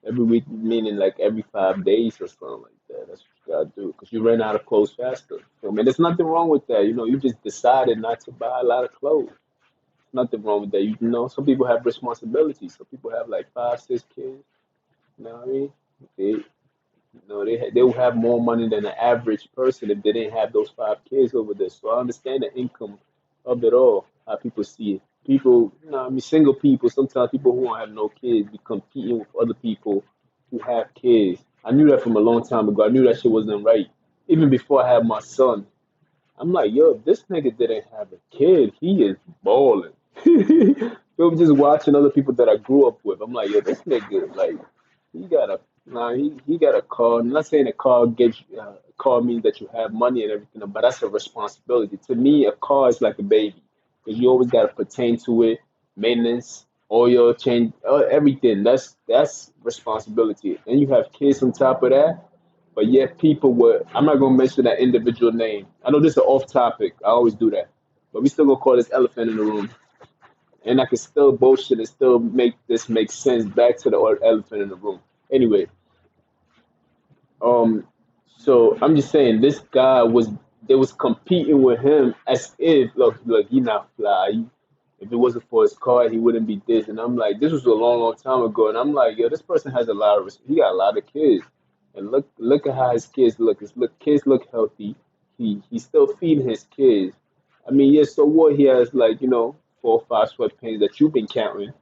Every week meaning like every 5 days or something like that. That's what you gotta do because you run out of clothes faster. Feel me? There's nothing wrong with that. You just decided not to buy a lot of clothes. Nothing wrong with that. Some people have responsibilities. Some people have like five, six kids. You know what I mean? They, they will have more money than the average person if they didn't have those five kids over there. So I understand the income of it all, how people see it. People, single people, sometimes people who don't have no kids be competing with other people who have kids. I knew that from a long time ago. I knew that shit wasn't right. Even before I had my son, I'm like, yo, if this nigga didn't have a kid, he is balling. So I'm just watching other people that I grew up with. I'm like, yo, this nigga, like, he got a, nah, he got a car. I'm not saying a car gets, car means that you have money and everything, but that's a responsibility. To me, a car is like a baby because you always got to pertain to it, maintenance, oil change, everything. That's responsibility. And you have kids on top of that. But yet people were, I'm not gonna mention that individual name. I know this is off topic. I always do that. But we still gonna call this elephant in the room. And I can still bullshit and still make this make sense back to the elephant in the room. Anyway, um, so I'm just saying this guy was they was competing with him as if look, he not fly. If it wasn't for his car, he wouldn't be this. And I'm like, this was a long time ago. And I'm like, yo, this person has a lot of he got a lot of kids. And look at how his kids look. His kids look healthy. He's still feeding his kids. I mean, yeah, so what? He has like, 4 or 5 sweatpants that you've been counting.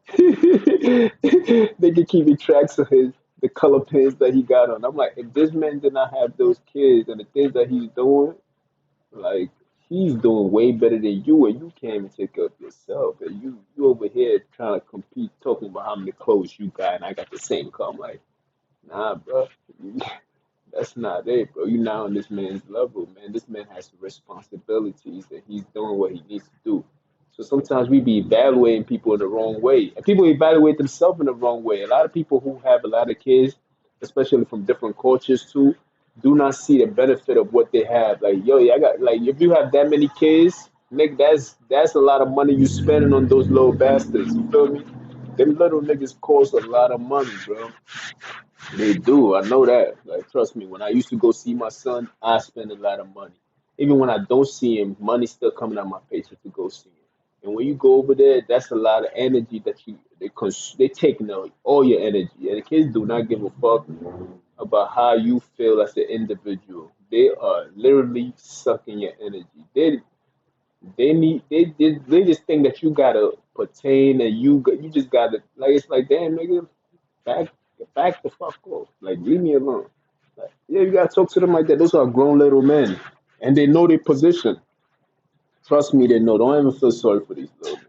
They can keep tracks of the color pins that he got on. I'm like, if this man did not have those kids and the things that he's doing, like he's doing way better than you, and you can't even take care of yourself. And you over here trying to compete, talking about how many clothes you got, and I got the same car. I'm like, nah, bro, that's not it, bro. You're not on this man's level, man. This man has responsibilities, and he's doing what he needs to do. So sometimes we be evaluating people in the wrong way, and people evaluate themselves in the wrong way. A lot of people who have a lot of kids, especially from different cultures too, do not see the benefit of what they have. Like, yo, yeah, I got like if you have that many kids, Nick, that's a lot of money you spending on those little bastards. You feel me? Them little niggas cost a lot of money, bro. They do. I know that. Like, trust me. When I used to go see my son, I spend a lot of money. Even when I don't see him, money's still coming out my paycheck to go see him. And when you go over there, that's a lot of energy that they taking all your energy. And the kids do not give a fuck about how you feel as an individual. They are literally sucking your energy. They just think that you gotta pertain and you just gotta like it's like damn nigga back back the fuck off. Like leave me alone. Like, yeah, you gotta talk to them like that. Those are grown little men. And they know their position. Trust me, they know. Don't ever feel sorry for these little men.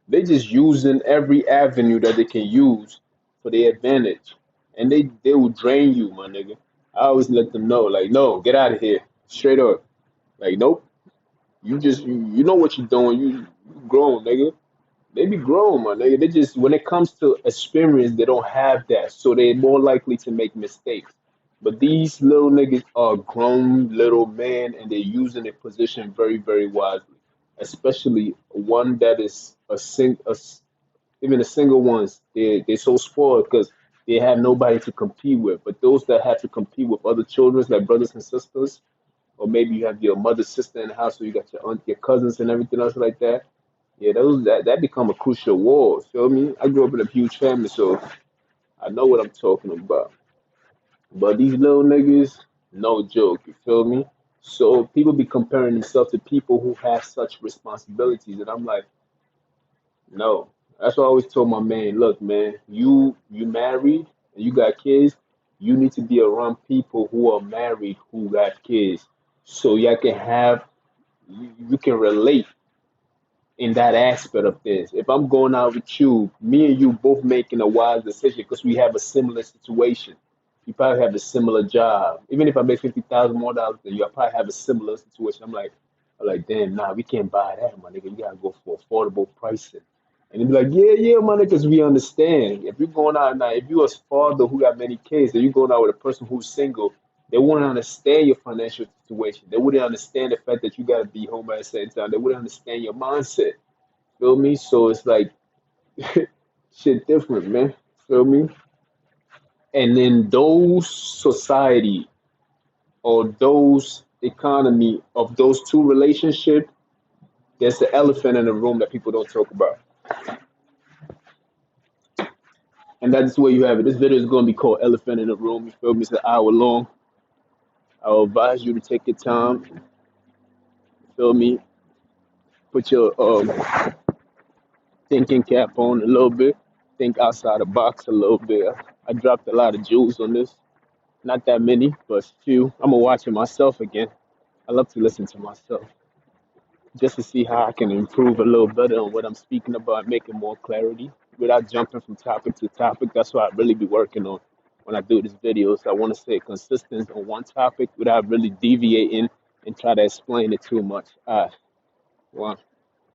They just using every avenue that they can use for their advantage. And they will drain you, my nigga. I always let them know, like, no, get out of here. Straight up. Like, nope. You know what you're doing. You grown, nigga. They be grown, man. They just when it comes to experience, they don't have that, so they're more likely to make mistakes. But these little niggas are grown little men, and they're using their position very wisely. Especially one that is even the single ones. They're so spoiled because they have nobody to compete with. But those that have to compete with other children, like brothers and sisters, or maybe you have your mother's sister in the house, so you got your aunt, your cousins, and everything else like that. Yeah, that become a crucial war. Feel me? I grew up in a huge family, so I know what I'm talking about. But these little niggas, no joke. You feel me? So people be comparing themselves to people who have such responsibilities, and I'm like, no. That's why I always told my man, look, man, you married and you got kids. You need to be around people who are married who got kids, so y'all can have you can relate in that aspect of this. If I'm going out with you, me and you both making a wise decision because we have a similar situation. You probably have a similar job. Even if I make $50,000 more than you, I probably have a similar situation. I'm like, damn, nah, we can't buy that, my nigga. You gotta go for affordable pricing. And they be like, yeah, my niggas, we understand. If you're going out now, if you're a father who got many kids, and you're going out with a person who's single, they wouldn't understand your financial situation. They wouldn't understand the fact that you gotta be home at the same time. They wouldn't understand your mindset. Feel me? So it's like shit different, man. Feel me? And in those society or those economy of those two relationships, there's the elephant in the room that people don't talk about. And that's where you have it. This video is going to be called Elephant in the Room. You feel me? It's an hour long. I will advise you to take your time. Feel me? Put your thinking cap on a little bit. Think outside the box a little bit. I dropped a lot of jewels on this. Not that many, but few. I'm gonna watch it myself again. I love to listen to myself just to see how I can improve a little better on what I'm speaking about, making more clarity without jumping from topic to topic. That's what I really be working on when I do these videos. I want to stay consistent on one topic without really deviating and try to explain it too much. Wow.